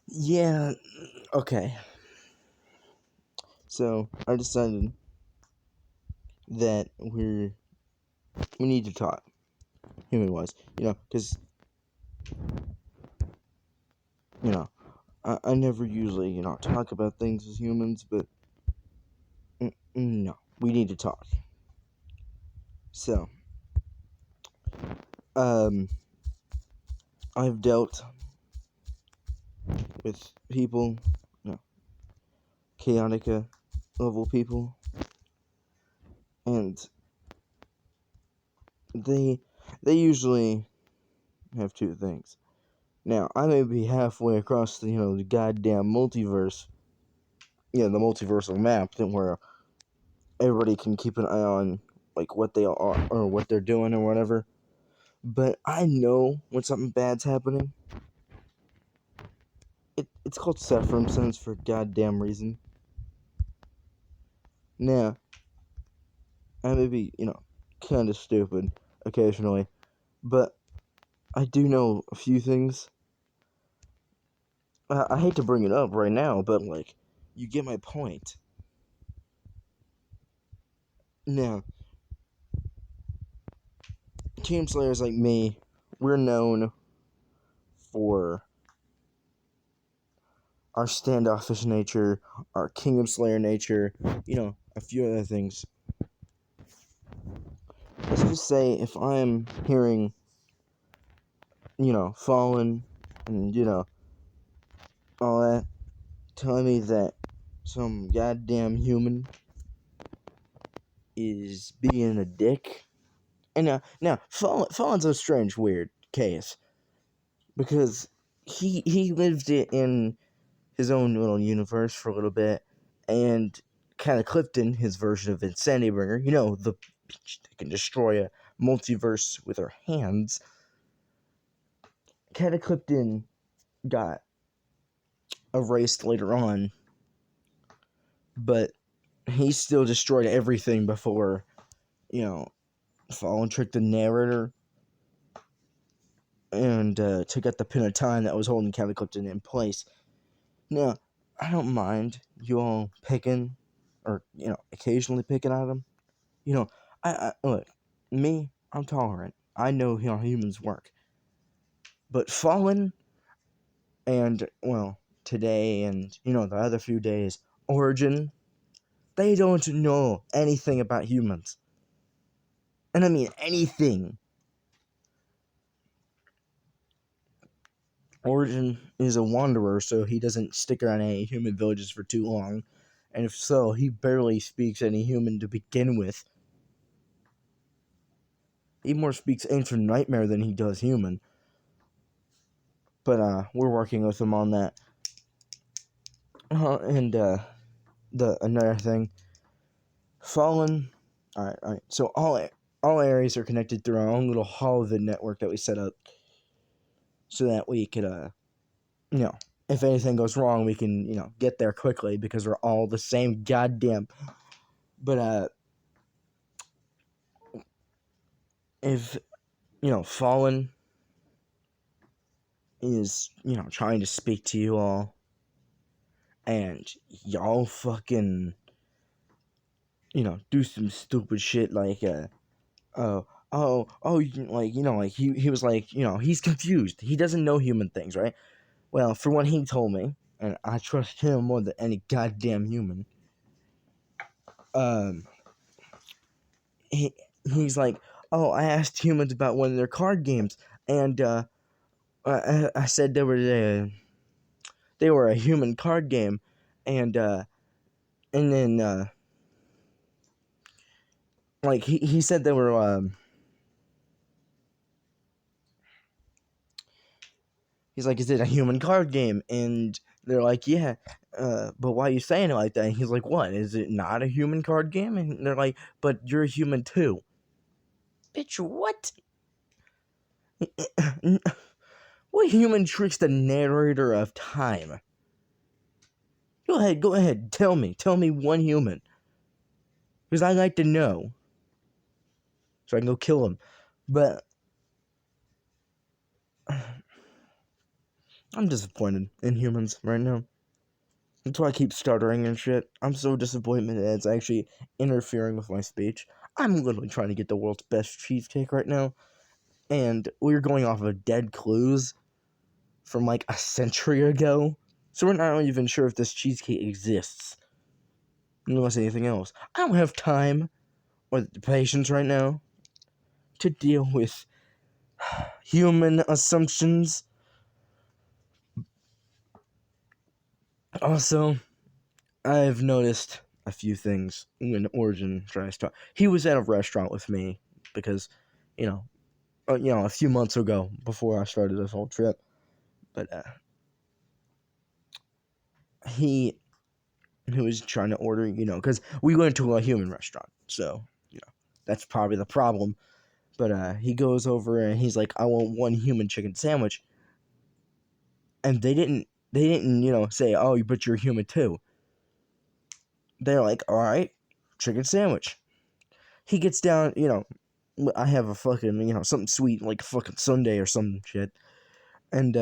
Yeah, okay. So I decided that we need to talk, human-wise, because you know I never usually talk about things as humans, but no, we need to talk. So um, I've dealt with people, chaotica level people, and they they usually have two things. Now, I may be halfway across the goddamn multiverse, the multiversal map, where everybody can keep an eye on like what they are or what they're doing or whatever. But I know when something bad's happening. It's called saffron sense for goddamn reason. Now, I may be kind of stupid occasionally, but I do know a few things. I hate to bring it up right now, but like, you get my point. Now, Team Slayers like me, we're known for our standoffish nature, our Kingdom Slayer nature, a few other things. Let's just say if I'm hearing, Fallen, and, all that, telling me that some goddamn human is being a dick. And now Fallen's a strange, weird case. Because he lived in his own little universe for a little bit, and kind of Clifton, his version of Insanity Bringer, the bitch that can destroy a multiverse with her hands. Cataclysm got erased later on, but he still destroyed everything before, Fallen tricked the narrator and took out the pin of time that was holding Cataclysm in place. Now, I don't mind you all picking, or, occasionally picking at him. I look, me, I'm tolerant. I know how humans work. But Fallen, and, well, today and, the other few days, Origin, they don't know anything about humans. And I mean anything. Origin is a wanderer, so he doesn't stick around any human villages for too long. And if so, he barely speaks any human to begin with. He more speaks Ancient Nightmare than he does human. But we're working with him on that. And the another thing, Fallen. All right. So all areas are connected through our own little holovid network that we set up, so that we could if anything goes wrong, we can get there quickly because we're all the same goddamn. But if Fallen is trying to speak to you all, and y'all fucking do some stupid shit like like he was like he's confused, he doesn't know human things, right? Well, for what he told me, and I trust him more than any goddamn human, um he's like, oh, I asked humans about one of their card games, and I said they were a human card game, and then like he said they were he's like, is it a human card game? And they're like, yeah. But why are you saying it like that? And he's like, what? Is it not a human card game? And they're like, but you're a human too. Bitch, what? What human tricks the narrator of time? Go ahead. Tell me one human. Because I like to know. So I can go kill him. But I'm disappointed in humans right now. That's why I keep stuttering and shit. I'm so disappointed that it's actually interfering with my speech. I'm literally trying to get the world's best cheesecake right now, and we're going off of dead clues from like a century ago. So we're not even sure if this cheesecake exists, unless anything else. I don't have time or the patience right now to deal with human assumptions. Also, I've noticed a few things when Origin tries to. He was at a restaurant with me because, you know, a few months ago before I started this whole trip. But he was trying to order, because we went to a human restaurant, so that's probably the problem. But he goes over and he's like, "I want one human chicken sandwich," and they didn't say, "Oh, but you're human too." They're like, "All right, chicken sandwich." He gets down, I have a fucking, something sweet like a fucking sundae or some shit. And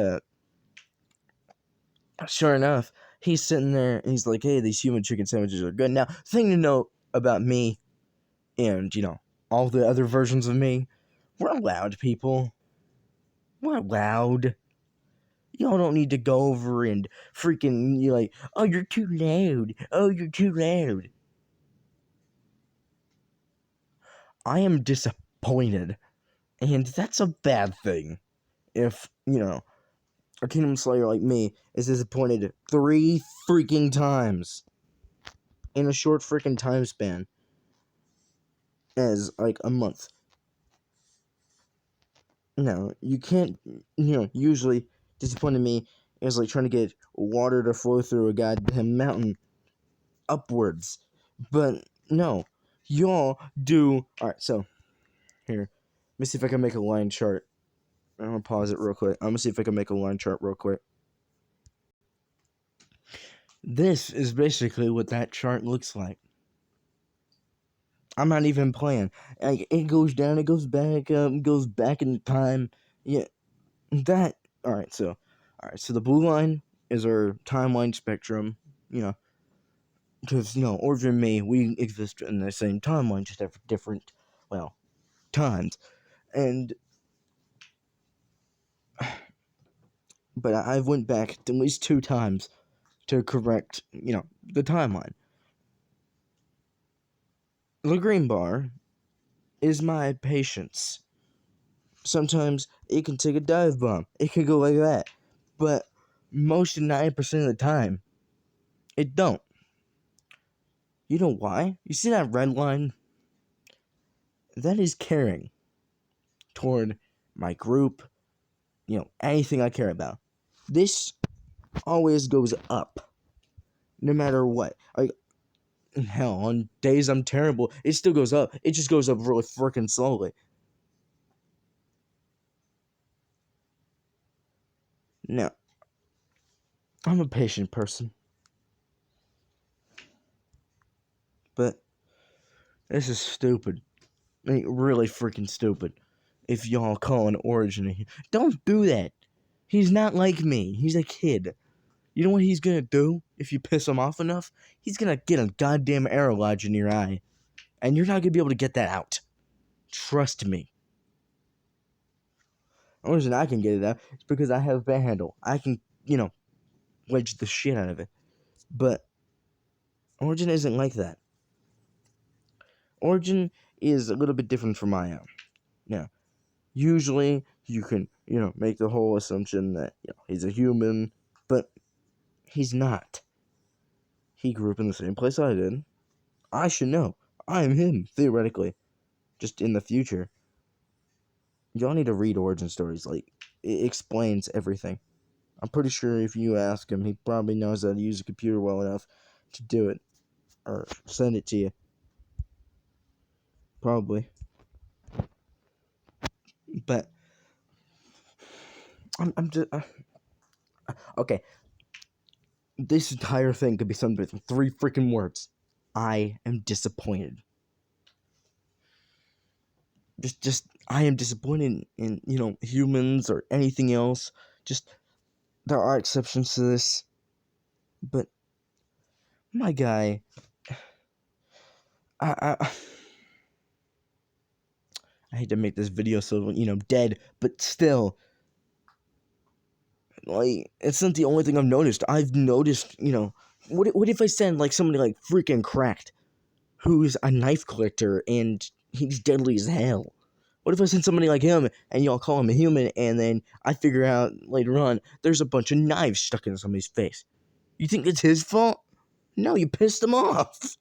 sure enough, he's sitting there and he's like, "Hey, these human chicken sandwiches are good." Now, thing to note about me and, all the other versions of me, we're loud people. We're loud. Y'all don't need to go over and freaking, you like, "Oh, you're too loud. Oh, you're too loud." I am disappointed. And that's a bad thing. If, a Kingdom Slayer like me is disappointed 3 freaking times in a short freaking time span as like a month. No, you can't, usually disappointing me is like trying to get water to flow through a goddamn mountain upwards. But no, y'all do. Alright, so here, let me see if I can make a line chart. I'm gonna pause it real quick. I'm gonna see if I can make a line chart real quick. This is basically what that chart looks like. I'm not even playing. Like, it goes down, it goes back up, it goes back in time. Yeah, that. All right. So the blue line is our timeline spectrum. Because Orville and me, we exist in the same timeline, just have different, well, times. And but I've went back at least 2 times to correct, the timeline. The green bar is my patience. Sometimes it can take a dive bomb. It can go like that. But most of 90% of the time, it don't. You know why? You see that red line? That is caring toward my group, anything I care about. This always goes up, no matter what. Like, hell, on days I'm terrible, it still goes up. It just goes up really freaking slowly. Now, I'm a patient person, but this is stupid. Like, really freaking stupid. If y'all call an Origin, don't do that. He's not like me. He's a kid. You know what he's gonna do if you piss him off enough? He's gonna get a goddamn arrow lodge in your eye. And you're not gonna be able to get that out. Trust me. The only reason I can get it out is because I have a handle. I can, wedge the shit out of it. But Origin isn't like that. Origin is a little bit different from I am. Now, usually you can, make the whole assumption that, he's a human, but he's not. He grew up in the same place I did. I should know. I am him, theoretically. Just in the future. Y'all need to read origin stories. Like, it explains everything. I'm pretty sure if you ask him, he probably knows how to use a computer well enough to do it. Or send it to you. Probably. But, I'm just... okay. This entire thing could be summed up in 3 freaking words. I am disappointed. I am disappointed in, humans or anything else. Just there are exceptions to this, but my guy, I I hate to make this video so dead, but still, like, it's not the only thing I've noticed. I've noticed, what if I send like somebody like freaking cracked, who's a knife collector and he's deadly as hell? What if I send somebody like him and y'all call him a human, and then I figure out later on there's a bunch of knives stuck in somebody's face? You think it's his fault? No, you pissed him off.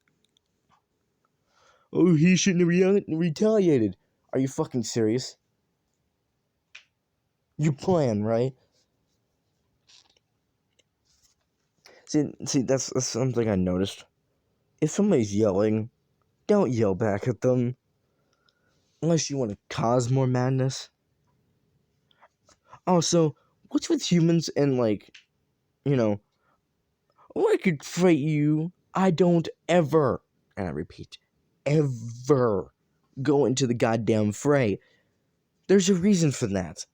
Oh, he shouldn't have retaliated. Are you fucking serious? You plan, right? See, that's something I noticed. If somebody's yelling, don't yell back at them. Unless you want to cause more madness. Also, what's with humans and, like, you know, I could fight you. I don't ever, and I repeat, ever go into the goddamn fray. There's a reason for that.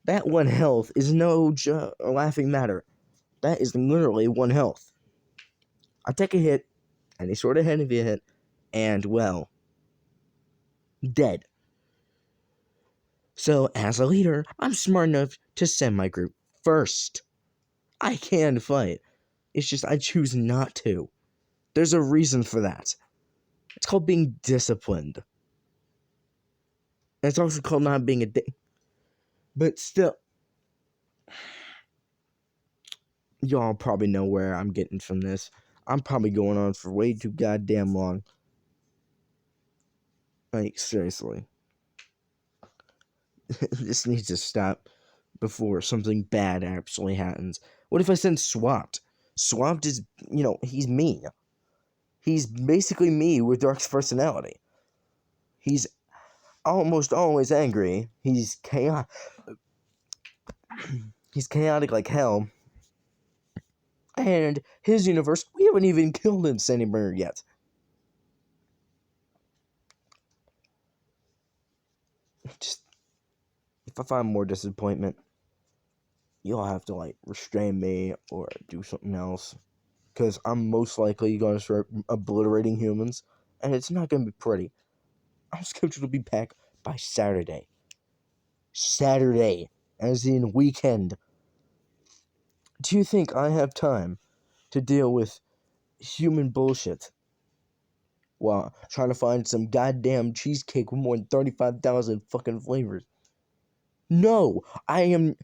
That one health is no laughing matter. That is literally one health. I take a hit, any sort of heavy hit, and, well, dead. So, as a leader, I'm smart enough to send my group first. I can fight. It's just I choose not to. There's a reason for that. It's called being disciplined. And it's also called not being a dick. But still, y'all probably know where I'm getting from this. I'm probably going on for way too goddamn long. Like, seriously. This needs to stop before something bad actually happens. What if I send Swapped? Swapped is, he's me. He's basically me with Dark's personality. He's almost always angry. He's chaotic. He's chaotic like hell. And his universe, we haven't even killed anybody yet. Just, if I find more disappointment, you'll have to, like, restrain me or do something else. Because I'm most likely going to start obliterating humans. And it's not going to be pretty. I'm scheduled to be back by Saturday. Saturday, as in weekend. Do you think I have time to deal with human bullshit while trying to find some goddamn cheesecake with more than 35,000 fucking flavors? No, I am...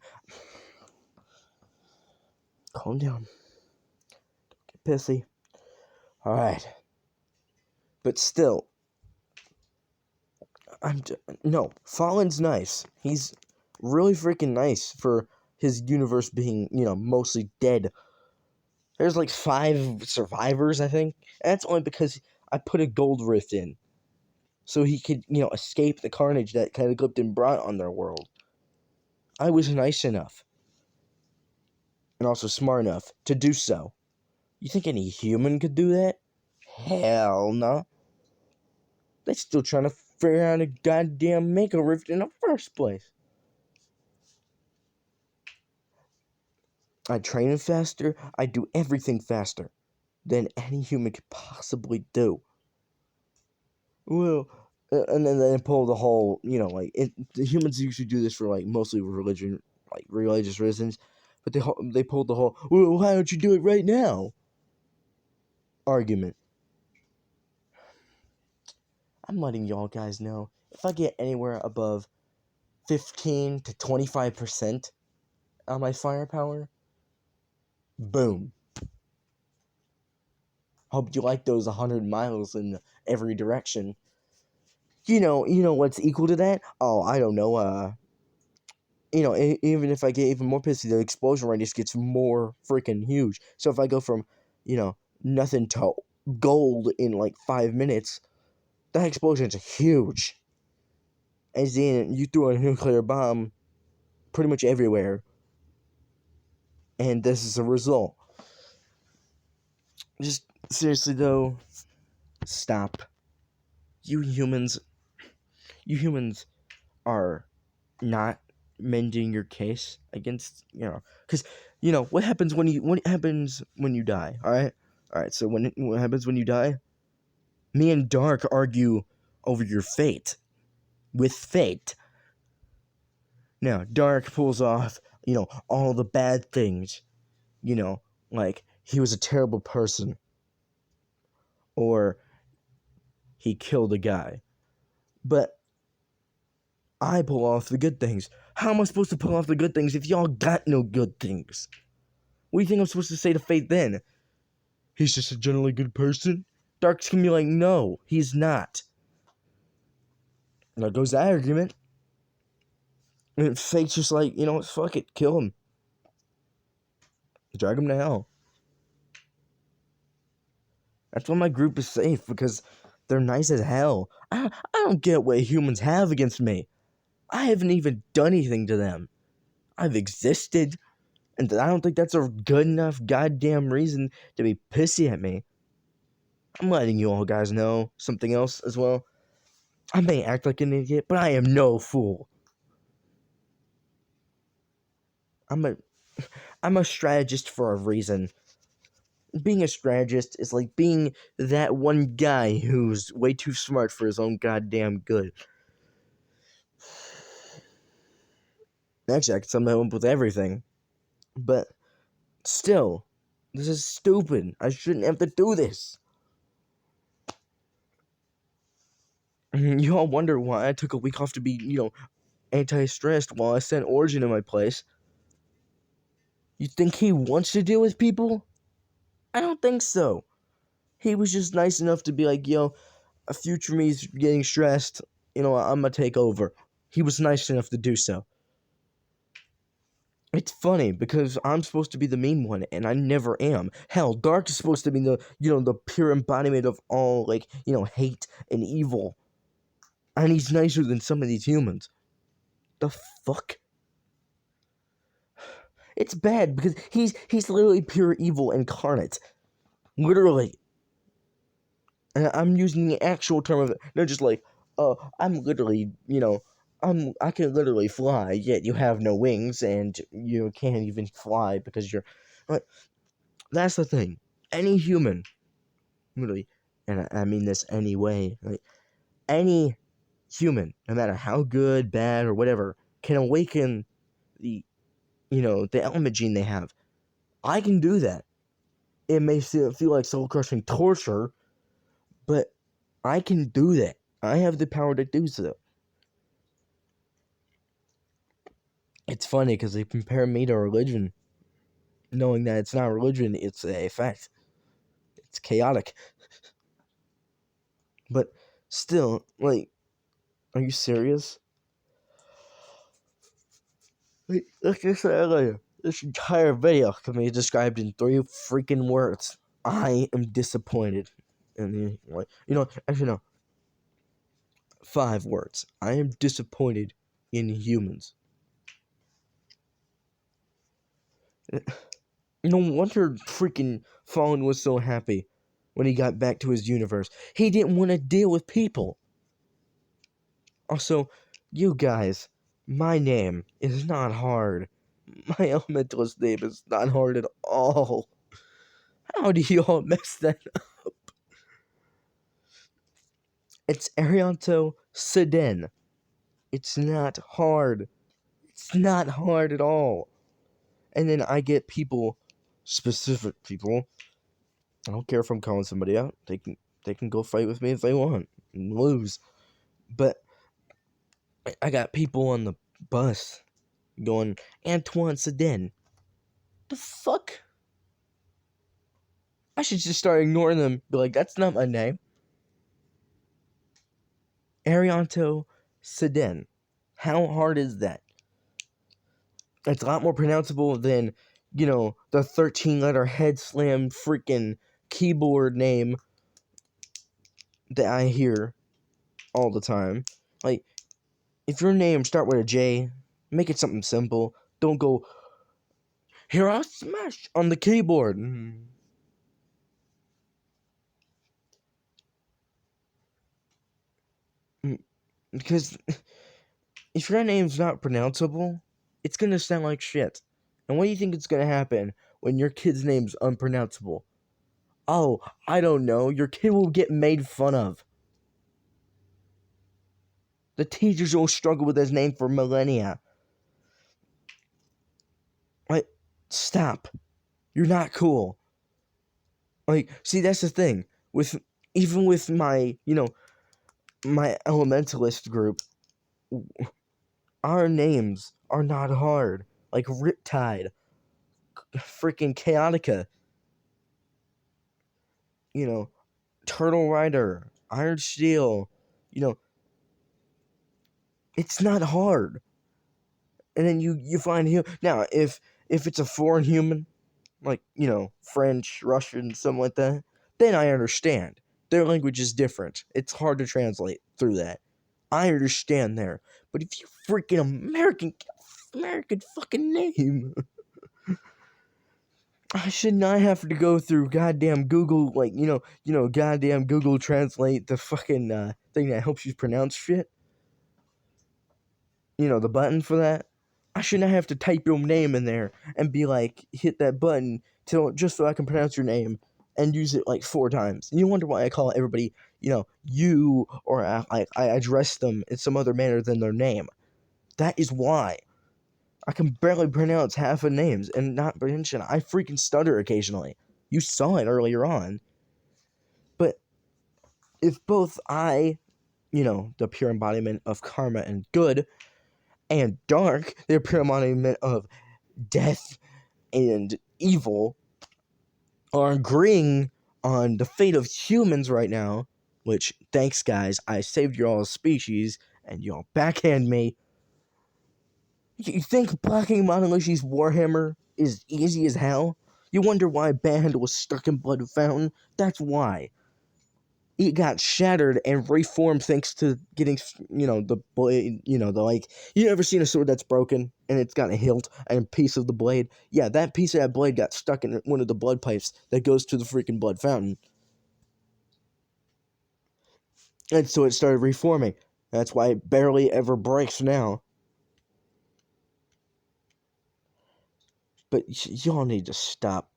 Calm down. Don't get pissy. Alright. But still, no, Fallen's nice. He's really freaking nice for his universe being, mostly dead. There's like 5 survivors, I think. And that's only because I put a gold rift in. So he could, escape the carnage that Cataclysm brought on their world. I was nice enough. And also smart enough to do so. You think any human could do that? Hell no. They're still trying to figure out a goddamn Mega Rift in the first place. I train faster. I do everything faster than any human could possibly do. Well, and then they pull the whole, the humans usually do this for, like, mostly religious reasons, but they pulled the whole, well, why don't you do it right now argument. I'm letting y'all guys know, if I get anywhere above 15 to 25% on my firepower, boom. Hope you like those 100 miles in every direction. You know what's equal to that? Oh, I don't know, even if I get even more pissy, the explosion radius gets more freaking huge. So if I go from, nothing to gold in like 5 minutes, that explosion's huge. As in, you threw a nuclear bomb pretty much everywhere. And this is a result. Just, seriously though, stop. You humans are not mending your case against, because what happens when you die. All right. So what happens when you die? Me and Dark argue over your fate with fate. Now Dark pulls off all the bad things, like he was a terrible person, or he killed a guy. But I pull off the good things. How am I supposed to pull off the good things if y'all got no good things? What do you think I'm supposed to say to Fate then? He's just a generally good person? Dark's gonna be like, no, he's not. And there goes that argument. And Fate's just like, fuck it, kill him. Drag him to hell. That's why my group is safe, because they're nice as hell. I don't get what humans have against me. I haven't even done anything to them. I've existed, and I don't think that's a good enough goddamn reason to be pissy at me. I'm letting you all guys know something else as well. I may act like an idiot, but I am no fool. I'm a strategist for a reason. Being a strategist is like being that one guy who's way too smart for his own goddamn good. Actually, I could sum that up with everything. But still, this is stupid. I shouldn't have to do this. You all wonder why I took a week off to be, anti-stressed while I sent Origin in my place. You think he wants to deal with people? I don't think so. He was just nice enough to be like, a future me's getting stressed. I'm gonna take over. He was nice enough to do so. It's funny because I'm supposed to be the mean one, and I never am. Hell, Dark is supposed to be the pure embodiment of all, hate and evil. And he's nicer than some of these humans. The fuck? It's bad because he's literally pure evil incarnate. Literally. And I'm using the actual term of it, not just like, I'm literally, I can literally fly, yet you have no wings, and you can't even fly because you're, like, that's the thing. Any human, literally, and I mean this anyway, like, any human, no matter how good, bad, or whatever, can awaken the, the element gene they have. I can do that. It may feel like soul-crushing torture, but I can do that. I have the power to do so. It's funny because they compare me to religion, knowing that it's not religion, it's a fact. It's chaotic. But still, like, are you serious? Like I said earlier, this entire video can be described in 3 freaking words. I am disappointed. And actually no. 5 words. I am disappointed in humans. No wonder freaking Fallen was so happy when he got back to his universe. He didn't want to deal with people. Also, you guys, my name is not hard. My elementalist name is not hard at all. How do you all mess that up? It's Arianto Seden. It's not hard. It's not hard at all. And then I get people, specific people. I don't care if I'm calling somebody out. They can go fight with me if they want and lose. But I got people on the bus going, Antoine Seden. The fuck? I should just start ignoring them. Be like, that's not my name. Arianto Seden. How hard is that? It's a lot more pronounceable than, the 13-letter head slam freaking keyboard name that I hear all the time. Like, if your name start with a J, make it something simple. Don't go, here I smash on the keyboard. Because if your name's not pronounceable, It's gonna sound like shit. And what do you think is gonna happen when your kid's name's unpronounceable? Oh, I don't know. Your kid will get made fun of. The teachers will struggle with his name for millennia. Like, stop. You're not cool. Like, see, that's the thing. Even with my, my elementalist group, our names are not hard. Like Riptide, freaking Chaotica, you know, Turtle Rider, Iron Steel, you know, it's not hard. And then you find him now if it's a foreign human, like, French, Russian, something like that, then I understand. Their language is different. It's hard to translate through that. I understand there. But if you freaking American fucking name, I should not have to go through goddamn Google, like, goddamn Google Translate, the fucking thing that helps you pronounce shit. The button for that. I should not have to type your name in there and be like, hit that button just so I can pronounce your name and use it like 4 times. And you wonder why I call everybody, you, or I address them in some other manner than their name. That is why. I can barely pronounce half of names, and not mention I freaking stutter occasionally. You saw it earlier on. But if both I, the pure embodiment of karma and good, and dark, the pure embodiment of death and evil, are agreeing on the fate of humans right now, which, thanks guys, I saved y'all's species, and y'all backhand me. You think blocking Monolithi's Warhammer is easy as hell? You wonder why Band was stuck in Blood Fountain? That's why. It got shattered and reformed thanks to getting, the blade, you ever seen a sword that's broken and it's got a hilt and a piece of the blade? Yeah, that piece of that blade got stuck in one of the blood pipes that goes to the freaking Blood Fountain. And so it started reforming. That's why it barely ever breaks now. But y'all need to stop.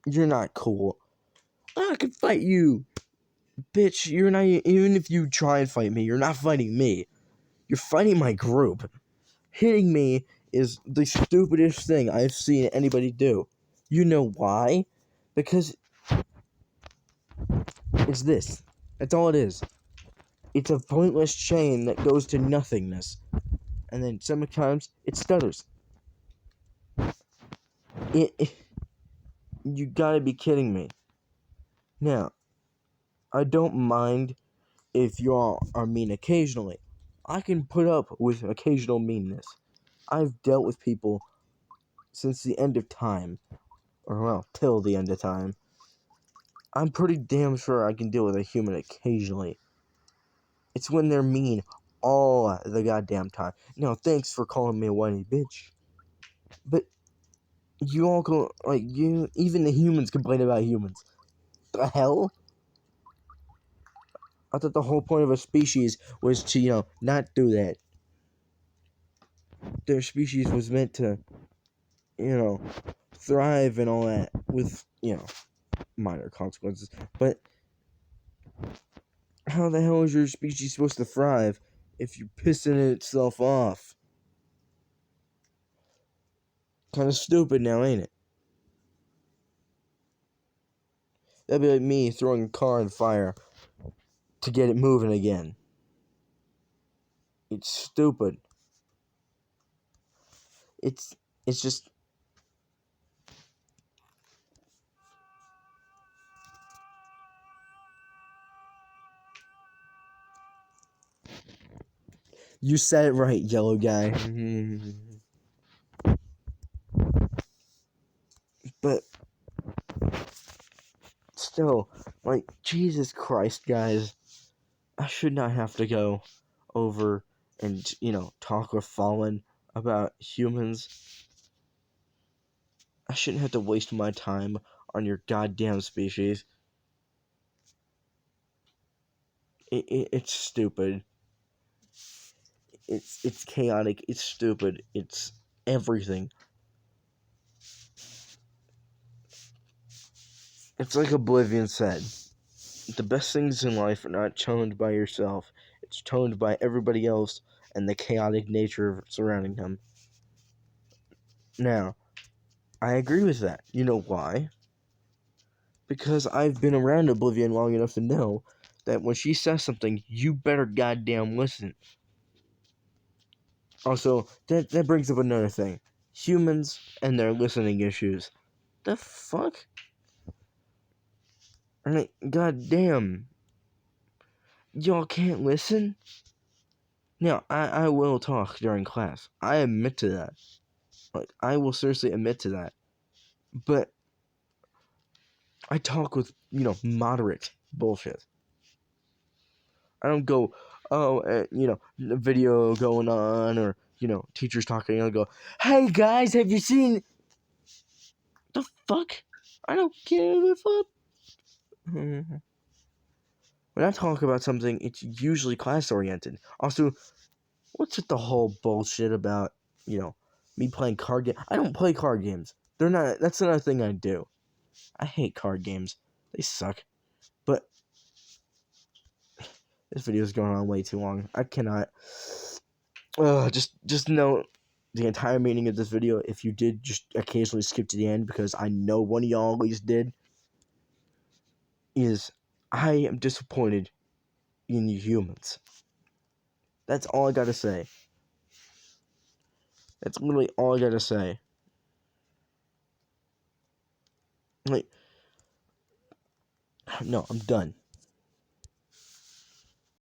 You're not cool. I can fight you. Bitch, you're not, even if you try and fight me, you're not fighting me. You're fighting my group. Hitting me is the stupidest thing I've seen anybody do. You know why? Because it's this. That's all it is. It's a pointless chain that goes to nothingness. And then sometimes it stutters. You gotta be kidding me. Now, I don't mind if y'all are mean occasionally. I can put up with occasional meanness. I've dealt with people since the end of time. Or, well, till the end of time. I'm pretty damn sure I can deal with a human occasionally. It's when they're mean all the goddamn time. Now, thanks for calling me a whiny bitch. But you all go, even the humans complain about humans. The hell? I thought the whole point of a species was to, not do that. Their species was meant to, thrive and all that with, minor consequences. But how the hell is your species supposed to thrive if you're pissing itself off? Kind of stupid now, ain't it? That'd be like me throwing a car in fire to get it moving again. It's stupid. It's just, you said it right, yellow guy. But still, Jesus Christ, guys, I should not have to go over and, talk with Fallen about humans. I shouldn't have to waste my time on your goddamn species. It's stupid. It's chaotic. It's stupid. It's everything. It's like Oblivion said. The best things in life are not toned by yourself. It's toned by everybody else and the chaotic nature surrounding them. Now, I agree with that. You know why? Because I've been around Oblivion long enough to know that when she says something, you better goddamn listen. Also, that brings up another thing. Humans and their listening issues. The fuck? I mean, goddamn. Y'all can't listen? Now, I will talk during class. I admit to that. Like, I will seriously admit to that. But I talk with, moderate bullshit. I don't go, oh, a video going on or, teachers talking. I'll go, hey guys, have you seen. The fuck? I don't give a fuck. When I talk about something, it's usually class oriented. Also, what's with the whole bullshit about, me playing card games? I don't play card games. That's not a thing I do. I hate card games. They suck. But this video is going on way too long. I cannot. Just know the entire meaning of this video. If you did just occasionally skip to the end, because I know one of y'all at least did, is I am disappointed in you humans. That's all I gotta say. That's literally all I gotta say. Like, no, I'm done.